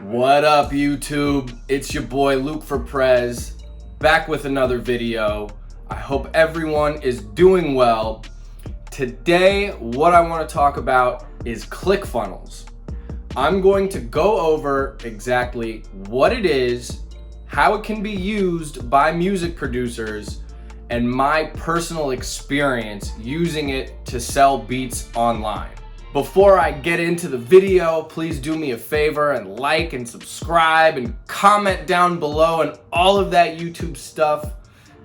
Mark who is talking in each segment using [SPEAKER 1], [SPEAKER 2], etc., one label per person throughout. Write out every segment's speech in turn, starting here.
[SPEAKER 1] What up, YouTube? It's your boy Luke for Prez, back with another video. I hope everyone is doing well. Today, what I want to talk about is ClickFunnels. I'm going to go over exactly what it is, how it can be used by music producers, and my personal experience using it to sell beats online. Before I get into the video, please do me a favor and like and subscribe and comment down below and all of that YouTube stuff.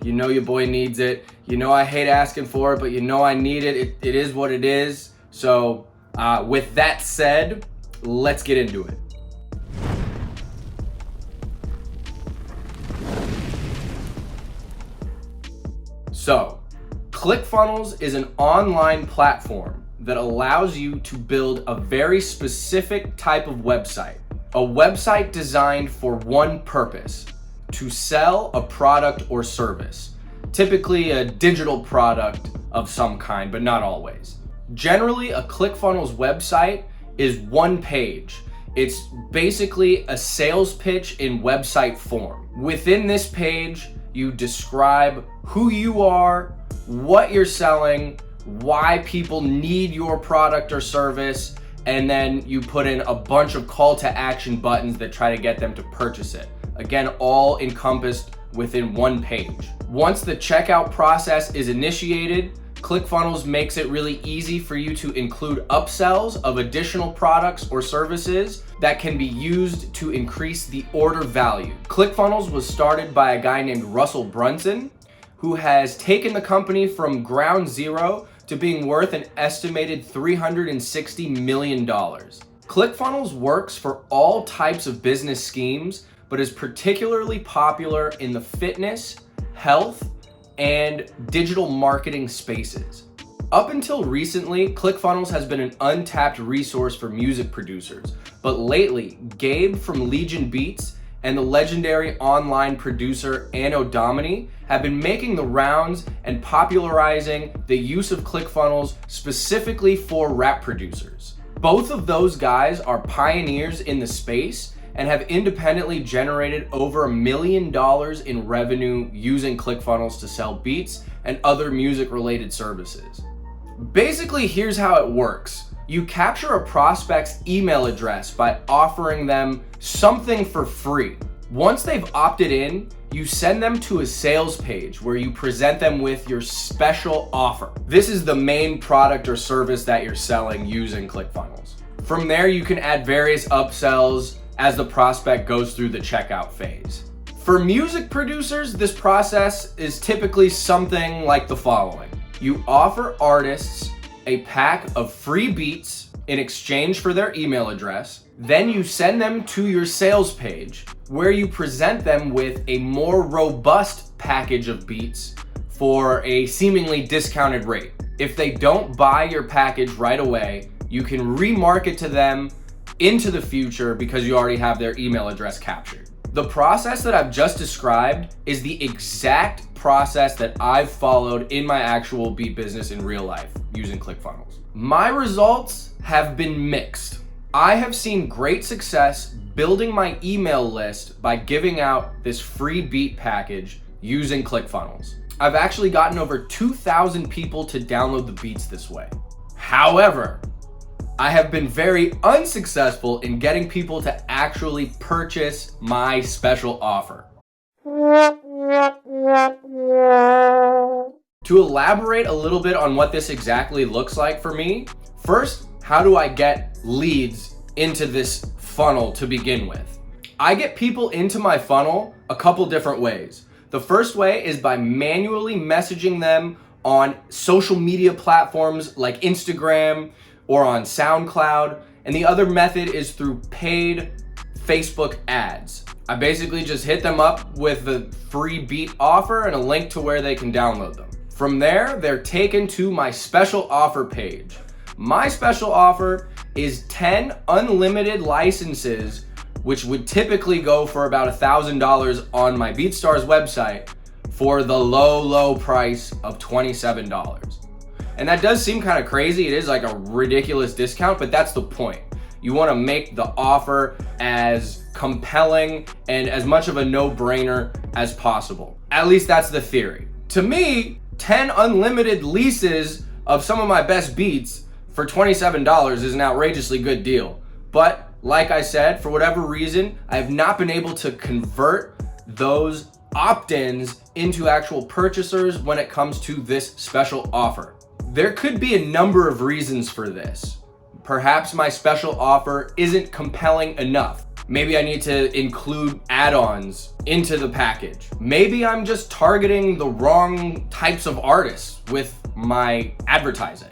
[SPEAKER 1] You know your boy needs it. You know I hate asking for it, but you know I need it. It is what it is. So with that said, let's get into it. So, ClickFunnels is an online platform that allows you to build a very specific type of website. A website designed for one purpose: to sell a product or service. Typically a digital product of some kind, but not always. Generally, a ClickFunnels website is one page. It's basically a sales pitch in website form. Within this page, you describe who you are, what you're selling, why people need your product or service, and then you put in a bunch of call to action buttons that try to get them to purchase it. Again, all encompassed within one page. Once the checkout process is initiated, ClickFunnels makes it really easy for you to include upsells of additional products or services that can be used to increase the order value. ClickFunnels was started by a guy named Russell Brunson, who has taken the company from ground zero to being worth an estimated $360 million. ClickFunnels works for all types of business schemes, but is particularly popular in the fitness, health, and digital marketing spaces. Up until recently, ClickFunnels has been an untapped resource for music producers, but lately, Gabe from Legion Beats and the legendary online producer Anno Domini have been making the rounds and popularizing the use of ClickFunnels specifically for rap producers. Both of those guys are pioneers in the space and have independently generated over $1 million in revenue using ClickFunnels to sell beats and other music-related services. Basically, here's how it works. You capture a prospect's email address by offering them something for free. Once they've opted in, you send them to a sales page where you present them with your special offer. This is the main product or service that you're selling using ClickFunnels. From there, you can add various upsells as the prospect goes through the checkout phase. For music producers, this process is typically something like the following. You offer artists a pack of free beats in exchange for their email address. Then you send them to your sales page where you present them with a more robust package of beats for a seemingly discounted rate. If they don't buy your package right away, you can remarket to them into the future because you already have their email address captured. The process that I've just described is the exact process that I've followed in my actual beat business in real life using ClickFunnels. My results have been mixed. I have seen great success building my email list by giving out this free beat package using ClickFunnels. I've actually gotten over 2,000 people to download the beats this way. However, I have been very unsuccessful in getting people to actually purchase my special offer. To elaborate a little bit on what this exactly looks like for me, first, how do I get leads into this funnel to begin with? I get people into my funnel a couple different ways. The first way is by manually messaging them on social media platforms like Instagram or on SoundCloud, and the other method is through paid Facebook ads. I basically just hit them up with the free beat offer and a link to where they can download them. From there, they're taken to my special offer page. My special offer is 10 unlimited licenses, which would typically go for about $1,000 on my BeatStars website for the low price of $27. And that does seem kind of crazy. It is like a ridiculous discount, but that's the point. You want to make the offer as compelling and as much of a no-brainer as possible. At least that's the theory. To me, 10 unlimited leases of some of my best beats for $27 is an outrageously good deal. But like I said, for whatever reason, I have not been able to convert those opt-ins into actual purchasers when it comes to this special offer. There could be a number of reasons for this. Perhaps my special offer isn't compelling enough. Maybe I need to include add-ons into the package. Maybe I'm just targeting the wrong types of artists with my advertising.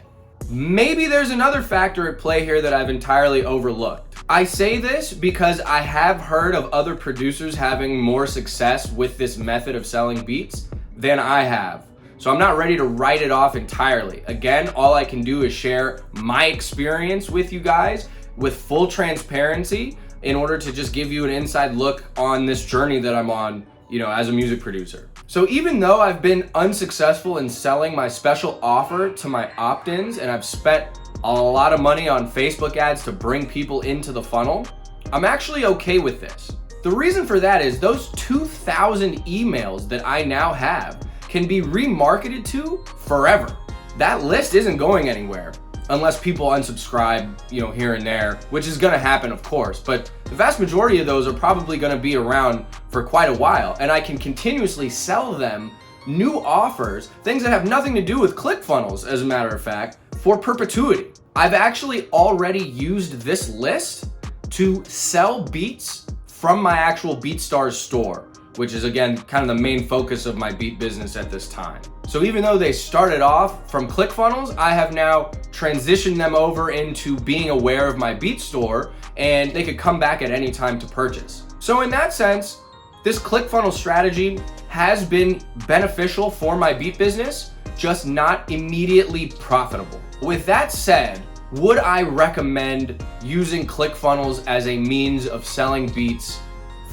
[SPEAKER 1] Maybe there's another factor at play here that I've entirely overlooked. I say this because I have heard of other producers having more success with this method of selling beats than I have. So I'm not ready to write it off entirely. Again, all I can do is share my experience with you guys with full transparency in order to just give you an inside look on this journey that I'm on, as a music producer. So even though I've been unsuccessful in selling my special offer to my opt-ins and I've spent a lot of money on Facebook ads to bring people into the funnel, I'm actually okay with this. The reason for that is those 2,000 emails that I now have can be remarketed to forever. That list isn't going anywhere unless people unsubscribe, here and there, which is gonna happen, of course. But the vast majority of those are probably gonna be around for quite a while, and I can continuously sell them new offers, things that have nothing to do with ClickFunnels, as a matter of fact, for perpetuity. I've actually already used this list to sell beats from my actual BeatStars store, which is again kind of the main focus of my beat business at this time. So even though they started off from ClickFunnels, I have now transitioned them over into being aware of my beat store, and they could come back at any time to purchase. So in that sense, this ClickFunnels strategy has been beneficial for my beat business, just not immediately profitable. With that said, would I recommend using ClickFunnels as a means of selling beats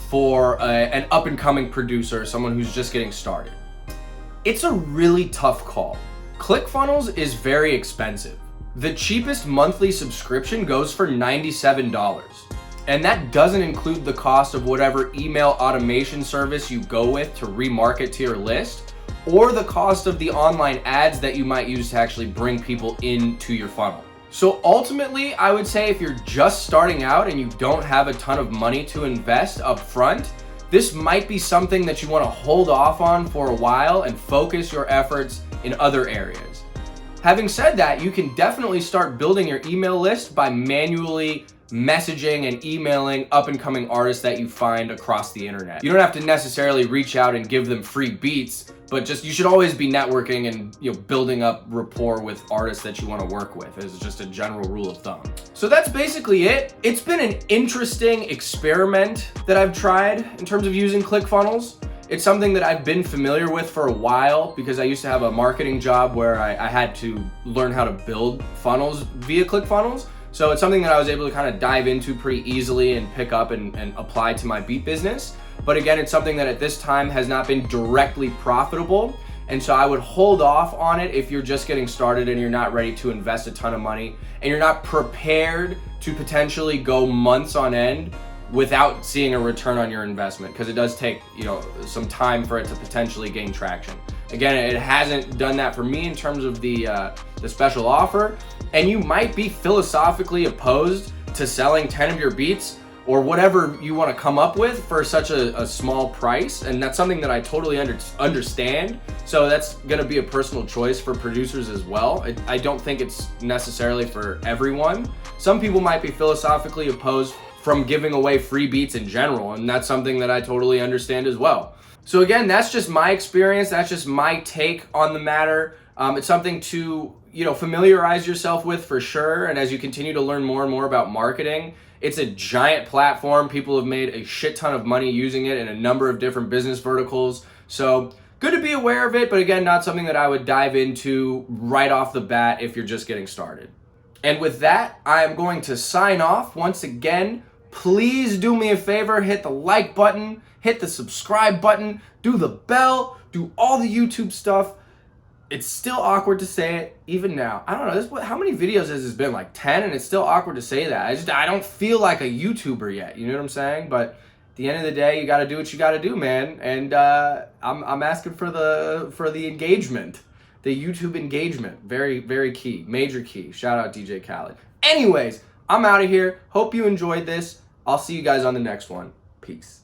[SPEAKER 1] for an up-and-coming producer, someone who's just getting started? It's a really tough call. ClickFunnels is very expensive. The cheapest monthly subscription goes for $97. And that doesn't include the cost of whatever email automation service you go with to remarket to your list, or the cost of the online ads that you might use to actually bring people into your funnel. So ultimately, I would say if you're just starting out and you don't have a ton of money to invest up front, this might be something that you want to hold off on for a while and focus your efforts in other areas. Having said that, you can definitely start building your email list by manually messaging and emailing up-and-coming artists that you find across the internet. You don't have to necessarily reach out and give them free beats, but just you should always be networking and building up rapport with artists that you want to work with as just a general rule of thumb. So that's basically it. It's been an interesting experiment that I've tried in terms of using ClickFunnels. It's something that I've been familiar with for a while because I used to have a marketing job where I had to learn how to build funnels via ClickFunnels. So it's something that I was able to kind of dive into pretty easily and pick up and apply to my beat business. But again, it's something that at this time has not been directly profitable. And so I would hold off on it if you're just getting started and you're not ready to invest a ton of money and you're not prepared to potentially go months on end without seeing a return on your investment, because it does take some time for it to potentially gain traction. Again, it hasn't done that for me in terms of the special offer, and you might be philosophically opposed to selling 10 of your beats or whatever you want to come up with for such a small price, and that's something that I totally understand. So that's going to be a personal choice for producers as well. I don't think it's necessarily for everyone. Some people might be philosophically opposed from giving away free beats in general, and that's something that I totally understand as well. So again, that's just my experience. That's just my take on the matter. It's something to familiarize yourself with for sure. And as you continue to learn more and more about marketing, it's a giant platform. People have made a shit ton of money using it in a number of different business verticals. So good to be aware of it, but again, not something that I would dive into right off the bat if you're just getting started. And with that, I am going to sign off. Once again, please do me a favor, hit the like button, hit the subscribe button, do the bell, do all the YouTube stuff. It's still awkward to say it even now. I don't know. How many videos has this been? Like 10, and it's still awkward to say that. I don't feel like a YouTuber yet. You know what I'm saying? But at the end of the day, you got to do what you got to do, man. And I'm asking for the engagement, the YouTube engagement. Very, very key, major key. Shout out DJ Khaled. Anyways, I'm out of here. Hope you enjoyed this. I'll see you guys on the next one. Peace.